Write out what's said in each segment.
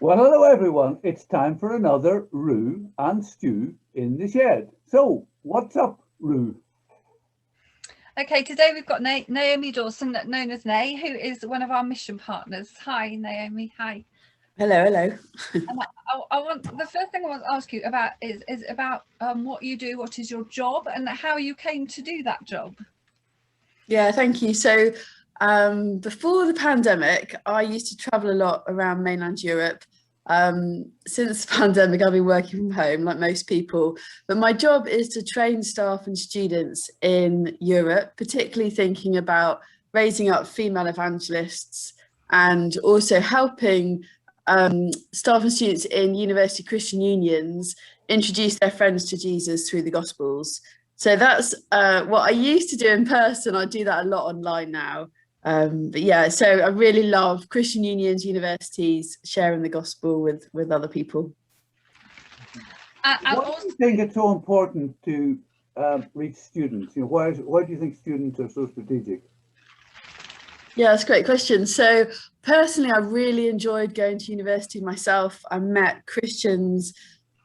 Well, hello everyone. It's time for another Ru and Stu in the shed. So, what's up, Ru? Okay, today we've got Naomi Dawson, known as Nay, who is one of our mission partners. Hi, Naomi. Hi. Hello, hello. I want the first thing I want to ask you about is about what you do, what is your job, and how you came to do that job. Yeah, thank you. So before the pandemic, I used to travel a lot around mainland Europe. Since the pandemic, I've been working from home like most people, but my job is to train staff and students in Europe, particularly thinking about raising up female evangelists and also helping staff and students in university Christian unions introduce their friends to Jesus through the Gospels. So that's what I used to do in person. I do that a lot online now. But yeah, so I really love Christian unions, universities, sharing the gospel with other people. Why do you think it's so important to reach students? You know, why do you think students are so strategic? Yeah, that's a great question. So personally, I really enjoyed going to university myself. I met Christians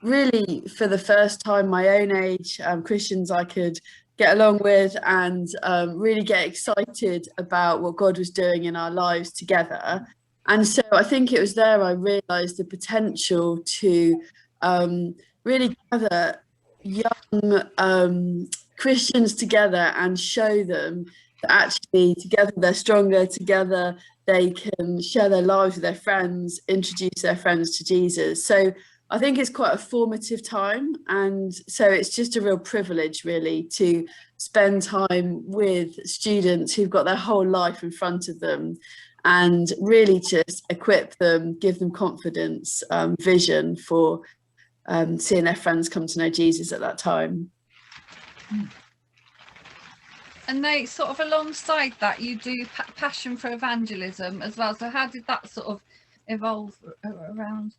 really for the first time my own age, Christians I could get along with and really get excited about what God was doing in our lives together. And so I think it was there I realised the potential to really gather young Christians together and show them that actually together they're stronger, together they can share their lives with their friends, introduce their friends to Jesus. So I think it's quite a formative time, and so it's just a real privilege really to spend time with students who've got their whole life in front of them and really just equip them, give them confidence, vision for seeing their friends come to know Jesus at that time. And they sort of alongside that you do passion for evangelism as well. So how did that sort of evolve around?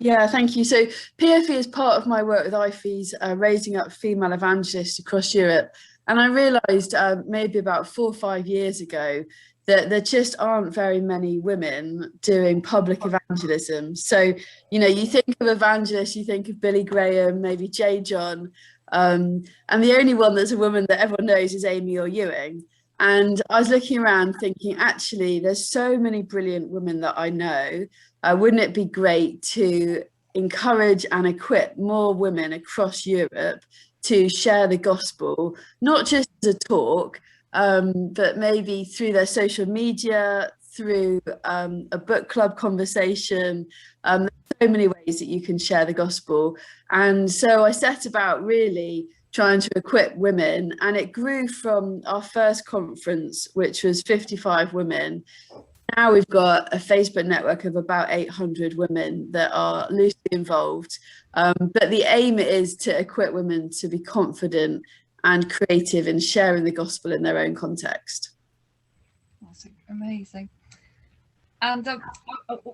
Yeah, thank you. So PFE is part of my work with IFES, raising up female evangelists across Europe. And I realised maybe about 4 or 5 years ago that there just aren't very many women doing public evangelism. So, you know, you think of evangelists, you think of Billy Graham, maybe J. John, and the only one that's a woman that everyone knows is Amy or Ewing. And I was looking around thinking, actually, there's so many brilliant women that I know. Wouldn't it be great to encourage and equip more women across Europe to share the gospel, not just as a talk, but maybe through their social media, through a book club conversation. There's so many ways that you can share the gospel. And so I set about really trying to equip women, and it grew from our first conference, which was 55 women. Now we've got a Facebook network of about 800 women that are loosely involved. But the aim is to equip women to be confident and creative in sharing the gospel in their own context. That's amazing. And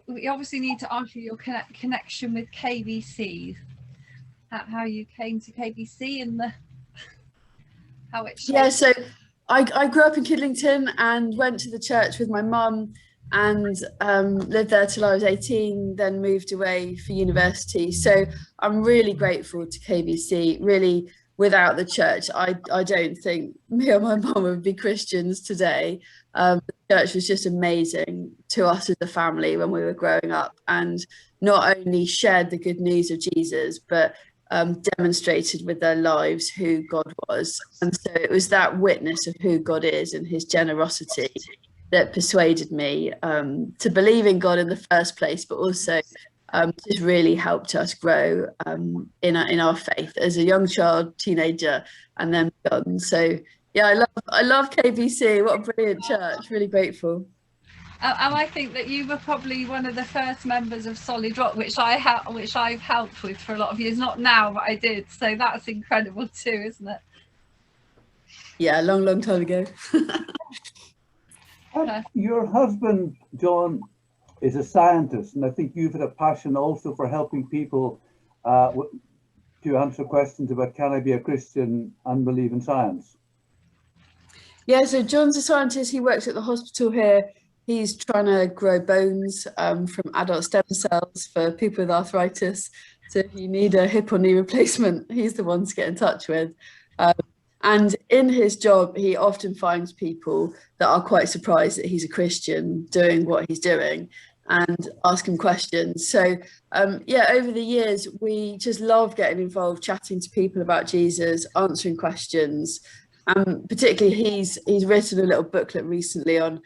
we obviously need to ask you your connection with KBC. How you came to KBC and how it shaped. Yeah, so I grew up in Kidlington and went to the church with my mum and lived there till I was 18, then moved away for university. So I'm really grateful to KBC. Really, without the church, I don't think me or my mum would be Christians today. The church was just amazing to us as a family when we were growing up, and not only shared the good news of Jesus, but demonstrated with their lives who God was. And so it was that witness of who God is and his generosity that persuaded me to believe in God in the first place, but also just really helped us grow in our faith as a young child, teenager, and then beyond. So yeah, I love KBC. What a brilliant church. Really grateful. And I think that you were probably one of the first members of Solid Rock, which I've helped with for a lot of years. Not now, but I did. So that's incredible too, isn't it? Yeah, a long time ago. Your husband, John, is a scientist, and I think you've had a passion also for helping people to answer questions about, can I be a Christian and believe in science? Yeah, so John's a scientist. He works at the hospital here He's trying to grow bones from adult stem cells for people with arthritis. So if you need a hip or knee replacement, he's the one to get in touch with. And in his job, he often finds people that are quite surprised that he's a Christian doing what he's doing and ask him questions. So yeah, over the years, we just love getting involved, chatting to people about Jesus, answering questions. Particularly, he's written a little booklet recently on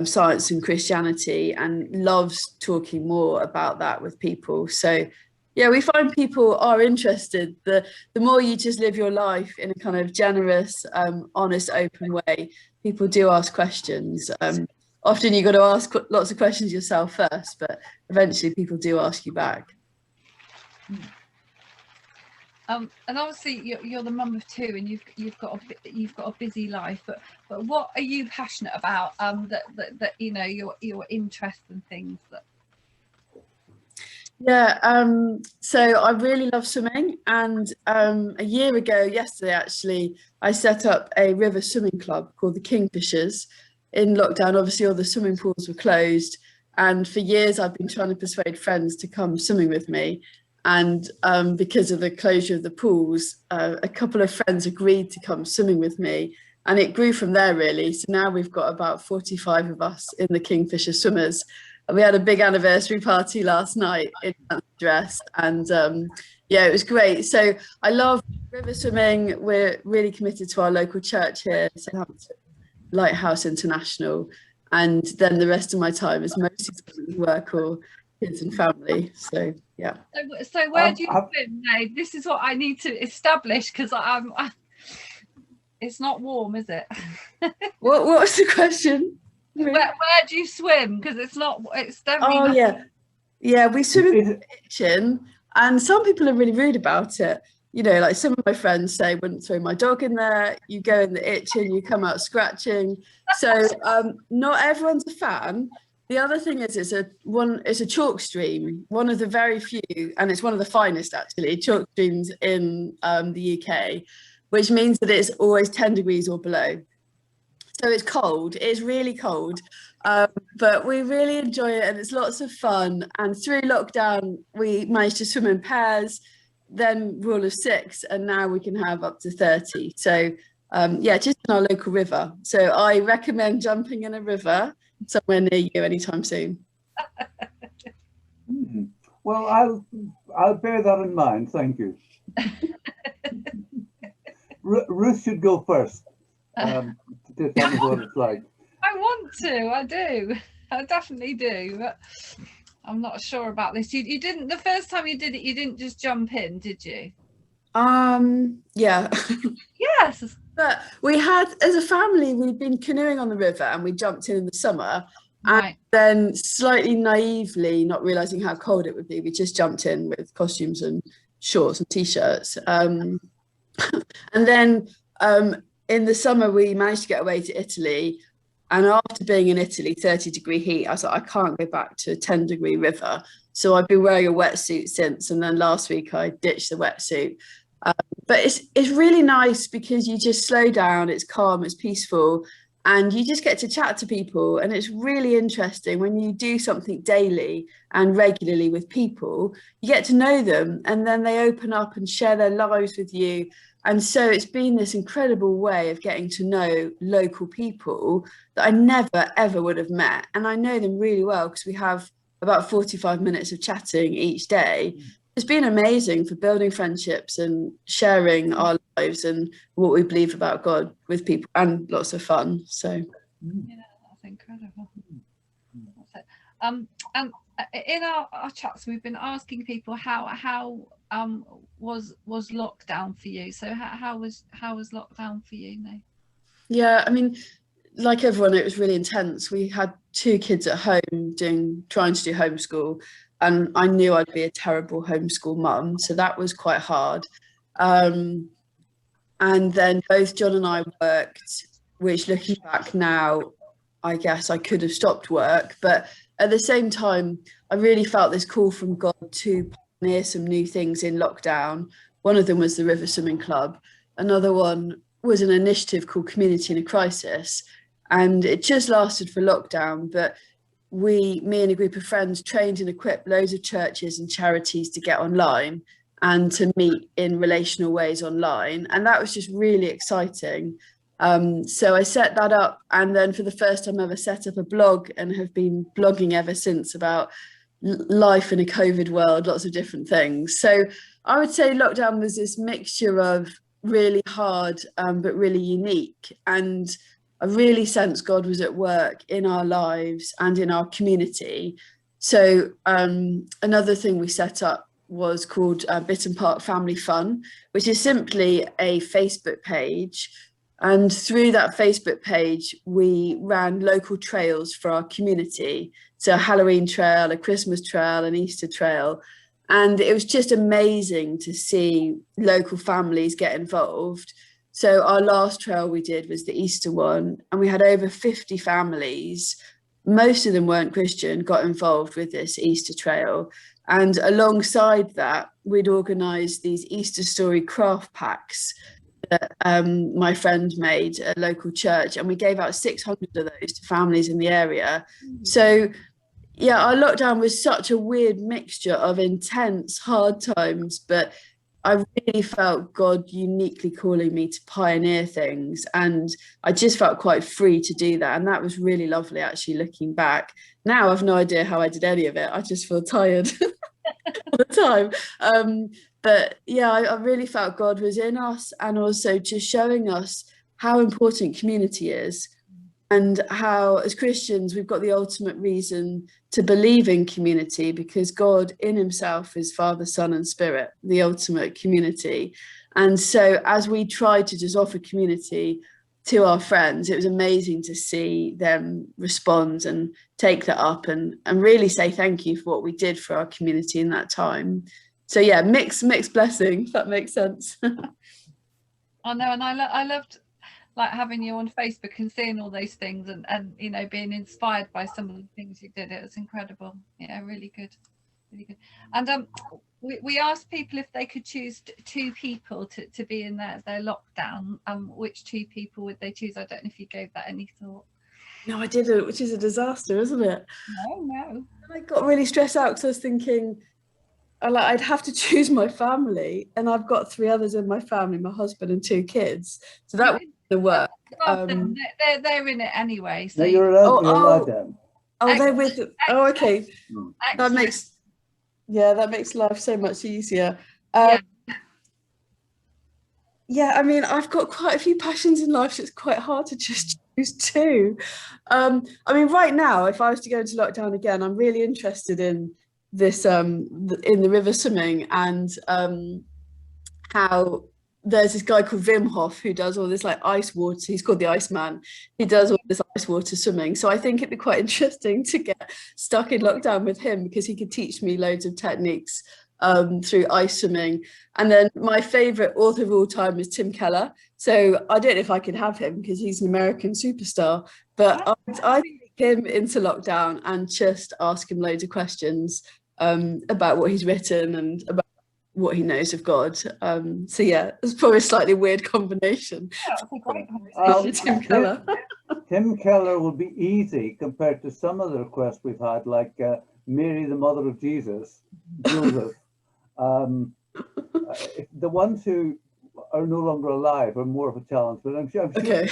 science and Christianity and loves talking more about that with people. So yeah, we find people are interested. The more you just live your life in a kind of generous, honest, open way, people do ask questions. Often you've got to ask lots of questions yourself first, but eventually people do ask you back. And obviously you're the mum of two, and you've got a busy life. But what are you passionate about? That you know your interests and things that. Yeah, so I really love swimming, and a year ago, yesterday actually, I set up a river swimming club called the Kingfishers. In lockdown, obviously all the swimming pools were closed, and for years I've been trying to persuade friends to come swimming with me. And because of the closure of the pools, a couple of friends agreed to come swimming with me, and it grew from there really. So now we've got about 45 of us in the Kingfisher Swimmers. We had a big anniversary party last night in dress, and yeah, it was great. So I love river swimming. We're really committed to our local church here, Southampton Lighthouse International, and then the rest of my time is mostly work or kids and family. So yeah. So where do you swim, Nay? This is what I need to establish, because it's not warm, is it? What was the question? Where do you swim? Because it's definitely not. Yeah, we swim in the kitchen, and some people are really rude about it. You know, like some of my friends say, wouldn't throw my dog in there. You go in the itching, you come out scratching. So not everyone's a fan. The other thing is it's a chalk stream, one of the very few, and it's one of the finest actually, chalk streams in the UK, which means that it's always 10 degrees or below. So it's cold, it's really cold, but we really enjoy it, and it's lots of fun. And through lockdown, we managed to swim in pairs, then rule of 6, and now we can have up to 30. So yeah, just in our local river. So I recommend jumping in a river somewhere near you anytime soon. Well, I'll bear that in mind. Thank you. Ruth should go first. To tell me what it's like. I want to. I do. I definitely do. But I'm not sure about this. You didn't. The first time you did it, you didn't just jump in, did you? Yeah. Yes. But we had, as a family, we'd been canoeing on the river, and we jumped in the summer. Right. And then slightly naively, not realizing how cold it would be, we just jumped in with costumes and shorts and t-shirts. And then in the summer, we managed to get away to Italy. And after being in Italy, 30-degree heat, I was like, I can't go back to a 10-degree river. So I've been wearing a wetsuit since. And then last week, I ditched the wetsuit. But it's really nice because you just slow down, it's calm, it's peaceful, and you just get to chat to people. And it's really interesting when you do something daily and regularly with people, you get to know them, and then they open up and share their lives with you. And so it's been this incredible way of getting to know local people that I never, ever would have met. And I know them really well because we have about 45 minutes of chatting each day. It's been amazing for building friendships and sharing our lives and what we believe about God with people, and lots of fun. So yeah, that's incredible. That's it. And in our chats, we've been asking people how was lockdown for you. So how was lockdown for you, Nay? Yeah, I mean, like everyone, it was really intense. We had 2 kids at home trying to do homeschool. And I knew I'd be a terrible homeschool mum, so that was quite hard. And then both John and I worked, which looking back now, I guess I could have stopped work. But at the same time, I really felt this call from God to pioneer some new things in lockdown. One of them was the River Swimming Club. Another one was an initiative called Community in a Crisis. and it just lasted for lockdown, but me and a group of friends trained and equipped loads of churches and charities to get online and to meet in relational ways online, and that was just really exciting. So I set that up, and then for the first time ever set up a blog and have been blogging ever since about life in a COVID world, lots of different things. So I would say lockdown was this mixture of really hard but really unique, and I really sensed God was at work in our lives and in our community. So another thing we set up was called Bit and Part Family Fun, which is simply a Facebook page. And through that Facebook page, we ran local trails for our community. So a Halloween trail, a Christmas trail, an Easter trail. And it was just amazing to see local families get involved. So our last trail we did was the Easter one, and we had over 50 families. Most of them weren't Christian, got involved with this Easter trail. And alongside that, we'd organised these Easter story craft packs that my friend made at a local church, and we gave out 600 of those to families in the area. So yeah, our lockdown was such a weird mixture of intense, hard times, but I really felt God uniquely calling me to pioneer things, and I just felt quite free to do that, and that was really lovely actually looking back. Now I've no idea how I did any of it. I just feel tired all the time. But yeah, I really felt God was in us, and also just showing us how important community is, and how as Christians we've got the ultimate reason to believe in community, because God in himself is Father, Son and Spirit, the ultimate community. And so as we tried to just offer community to our friends, it was amazing to see them respond and take that up and really say thank you for what we did for our community in that time. So yeah, mixed blessing, if that makes sense. I know, and I loved like having you on Facebook and seeing all those things, and you know, being inspired by some of the things you did. It was incredible. Yeah, really good, really good. And we asked people if they could choose two people to be in their lockdown. Which two people would they choose? I don't know if you gave that any thought. No, I didn't, which is a disaster, isn't it? No. I got really stressed out because I was thinking, I'd have to choose my family, and I've got 3 others in my family, my husband and 2 kids, so that wouldn't work. They're in it anyway. So no, you're allowed them. Oh, they're with. Oh, okay. Excellent. That makes life so much easier. Yeah, I mean, I've got quite a few passions in life, so it's quite hard to just choose 2. I mean, right now, if I was to go into lockdown again, I'm really interested in this in the river swimming, and how there's this guy called Wim Hof who does all this like ice water. He's called the Iceman. He does all this ice water swimming. So I think it'd be quite interesting to get stuck in lockdown with him, because he could teach me loads of techniques through ice swimming. And then my favorite author of all time is Tim Keller. So I don't know if I could have him because he's an American superstar, but I'd take him into lockdown and just ask him loads of questions about what he's written and about what he knows of God. So yeah, it's probably a slightly weird combination. Yeah, that's a great conversation. Tim Keller. Tim Keller will be easy compared to some of the requests we've had, like Mary, the mother of Jesus, Joseph. The ones who are no longer alive are more of a challenge, but I'm sure Okay.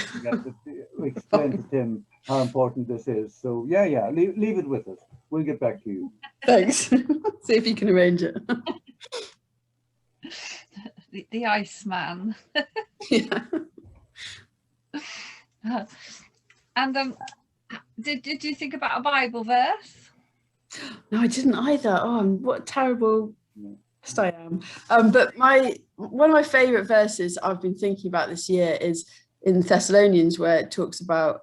we explain to Tim how important this is. So yeah, leave it with us. We'll get back to you. Thanks. See if you can arrange it. The Iceman. Yeah. And did you think about a Bible verse? No, I didn't either. Oh, what a terrible host I am. But one of my favourite verses I've been thinking about this year is in Thessalonians, where it talks about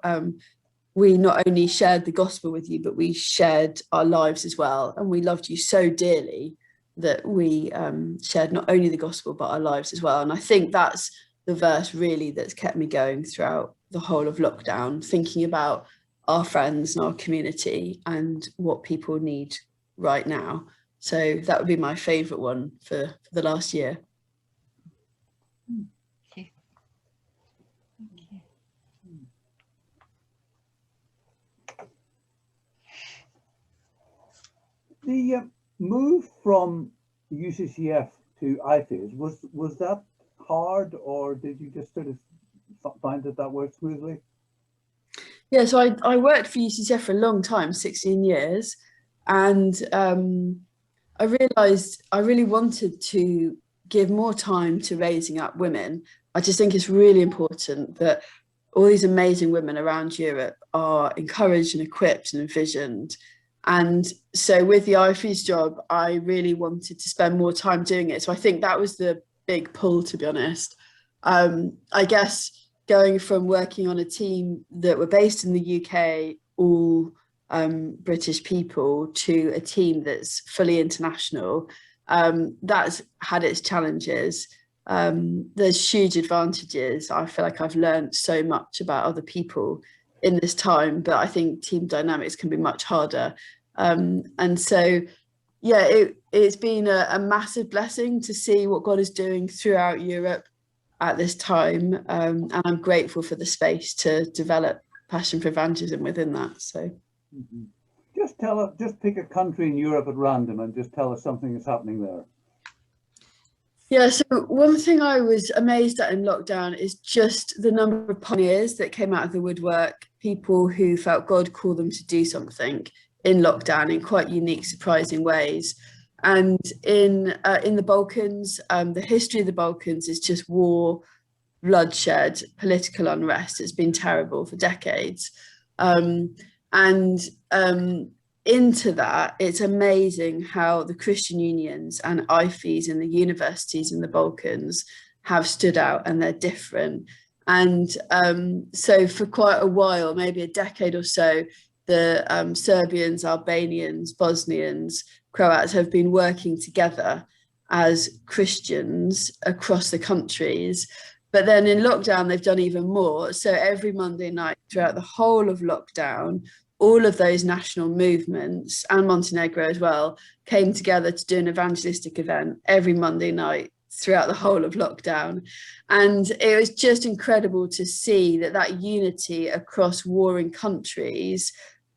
we not only shared the gospel with you, but we shared our lives as well. And we loved you so dearly that we shared not only the gospel, but our lives as well. And I think that's the verse really that's kept me going throughout the whole of lockdown, thinking about our friends and our community and what people need right now. So that would be my favourite one for the last year. The move from UCCF to IFES, was that hard, or did you just sort of find that worked smoothly? Yeah, so I worked for UCCF for a long time, 16 years, and I realised I really wanted to give more time to raising up women. I just think it's really important that all these amazing women around Europe are encouraged and equipped and envisioned. And so with the IFES job, I really wanted to spend more time doing it. So I think that was the big pull, to be honest. I guess going from working on a team that were based in the UK, all British people, to a team that's fully international, that's had its challenges. There's huge advantages. I feel like I've learned so much about other people in this time, but I think team dynamics can be much harder. And so, yeah, it's been a massive blessing to see what God is doing throughout Europe at this time. And I'm grateful for the space to develop passion for evangelism within that. So just pick a country in Europe at random and just tell us something that's happening there. Yeah, so one thing I was amazed at in lockdown is just the number of pioneers that came out of the woodwork, people who felt God called them to do something in lockdown in quite unique, surprising ways. And in the Balkans, the history of the Balkans is just war, bloodshed, political unrest. It's been terrible for decades. Into that, it's amazing how the Christian unions and IFES and the universities in the Balkans have stood out, and they're different. And so for quite a while, maybe a decade or so, the Serbians, Albanians, Bosnians, Croats have been working together as Christians across the countries. But then in lockdown, they've done even more. So every Monday night throughout the whole of lockdown, all of those national movements, and Montenegro as well, came together to do an evangelistic event every Monday night throughout the whole of lockdown. And it was just incredible to see that unity across warring countries.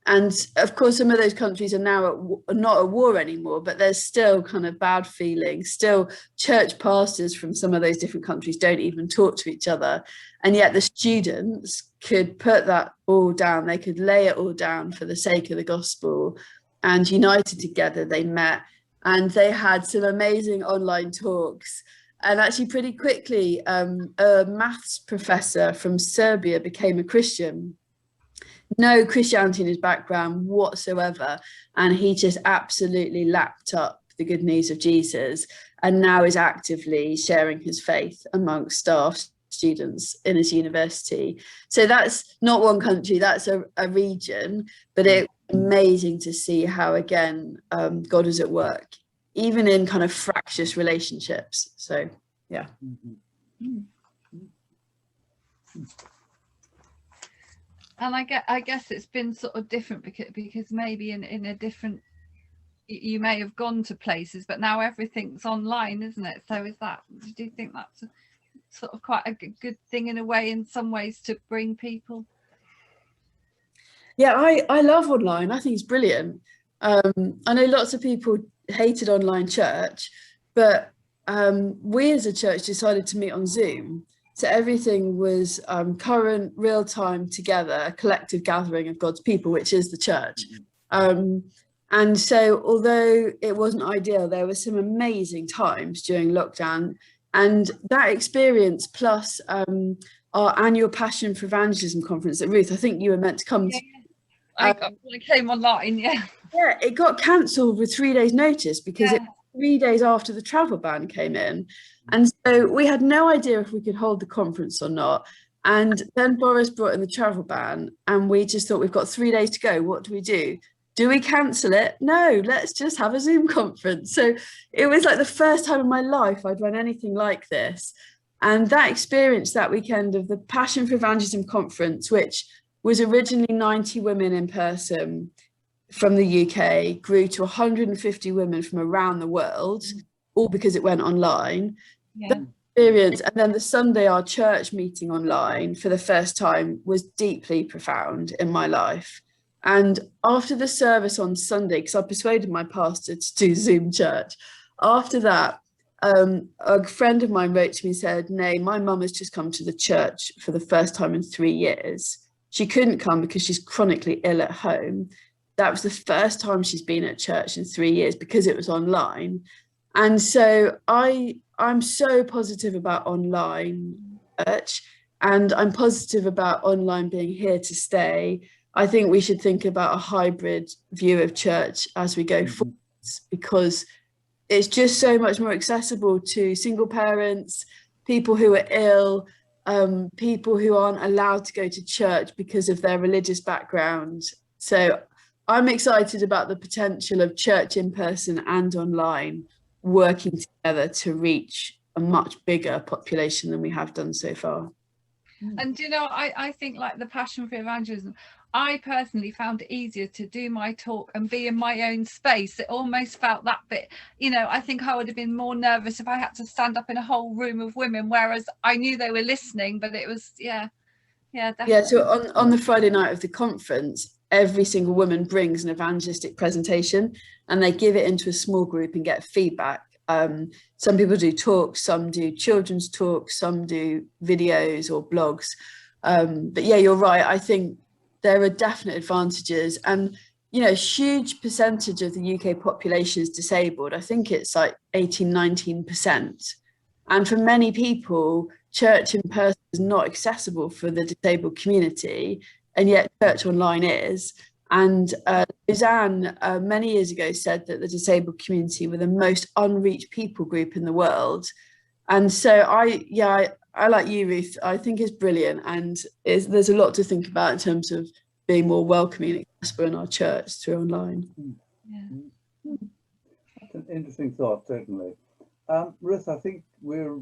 And of course, some of those countries are now not at war anymore, but there's still kind of bad feelings. Still, church pastors from some of those different countries don't even talk to each other. And yet the students could put that all down. They could lay it all down for the sake of the gospel. And united together, they met, and they had some amazing online talks. And actually pretty quickly, a maths professor from Serbia became a Christian. No Christianity in his background whatsoever, and he just absolutely lapped up the good news of Jesus, and now is actively sharing his faith amongst staff, students in his university. So that's not one country, that's a region, but it's amazing to see how, again, God is at work, even in kind of fractious relationships. So yeah. And I guess it's been sort of different because maybe in a different, you may have gone to places, but now everything's online, isn't it? So do you think that's sort of quite a good thing in a way, in some ways, to bring people? Yeah, I love online. I think it's brilliant. I know lots of people hated online church, but we as a church decided to meet on Zoom. So everything was current, real time, together, a collective gathering of God's people, which is the church. And so although it wasn't ideal, there were some amazing times during lockdown. And that experience, plus our annual Passion for Evangelism conference at Ruth, I think you were meant to come to. I came online, yeah. Yeah, it got cancelled with 3 days' notice because it was 3 days after the travel ban came in. And so we had no idea if we could hold the conference or not. And then Boris brought in the travel ban, and we just thought, we've got 3 days to go. What do? Do we cancel it? No, let's just have a Zoom conference. So it was like the first time in my life I'd run anything like this. And that experience that weekend of the Passion for Evangelism conference, which was originally 90 women in person from the UK, grew to 150 women from around the world, all because it went online. That experience, and then the Sunday our church meeting online for the first time, was deeply profound in my life. And after the service on Sunday, because I persuaded my pastor to do Zoom church, after that, a friend of mine wrote to me and said, Nay, my mum has just come to the church for the first time in 3 years. She couldn't come because she's chronically ill at home. That was the first time she's been at church in 3 years because it was online. And so I'm so positive about online church, and I'm positive about online being here to stay. I think we should think about a hybrid view of church as we go forward, because it's just so much more accessible to single parents, people who are ill, people who aren't allowed to go to church because of their religious background. So I'm excited about the potential of church in person and online working together to reach a much bigger population than we have done so far. And you know, I think, like the passion for evangelism, I personally found it easier to do my talk and be in my own space. It almost felt that bit, you know, I think I would have been more nervous if I had to stand up in a whole room of women, whereas I knew they were listening, but it was, definitely. Yeah, so on the Friday night of the conference, every single woman brings an evangelistic presentation and they give it into a small group and get feedback. Some people do talks, some do children's talks, some do videos or blogs. But yeah, you're right. I think there are definite advantages, and you know, huge percentage of the UK population is disabled. I think it's like 18-19%. And for many people, church in person is not accessible for the disabled community, and yet church online is. And Suzanne many years ago said that the disabled community were the most unreached people group in the world. And so I like you, Ruth. I think it's brilliant, and there's a lot to think about in terms of being more welcoming and accessible in our church through online. Yeah. That's an interesting thought, certainly. Ruth, I think we're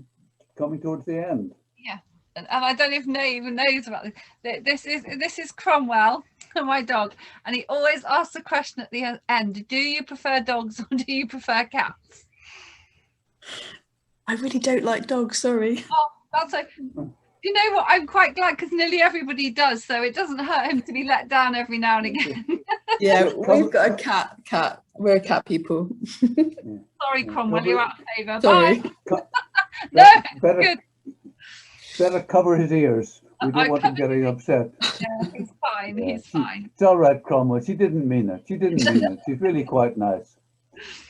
coming towards the end. Yeah, and I don't even knows about this. This is Cromwell, my dog, and he always asks a question at the end: do you prefer dogs or do you prefer cats? I really don't like dogs, sorry. Oh, that's like, you know what? I'm quite glad, because nearly everybody does, so it doesn't hurt him to be let down every now and again. Yeah, we've got a cat. We're cat people. Sorry, Cromwell, you're out of favour. Sorry. Bye. No, better, good. Better cover his ears. We don't want him getting upset. Yeah, he's fine. Yeah, He's fine. It's all right, Cromwell. She didn't mean it. She didn't mean it. She's really quite nice.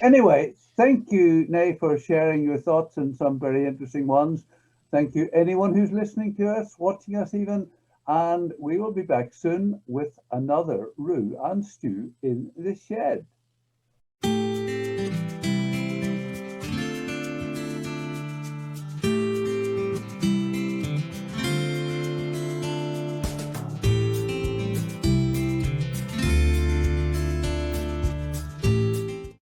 Anyway, thank you, Nay, for sharing your thoughts, and some very interesting ones. Thank you, anyone who's listening to us, watching us even, and we will be back soon with another Ru and Stu in the Shed.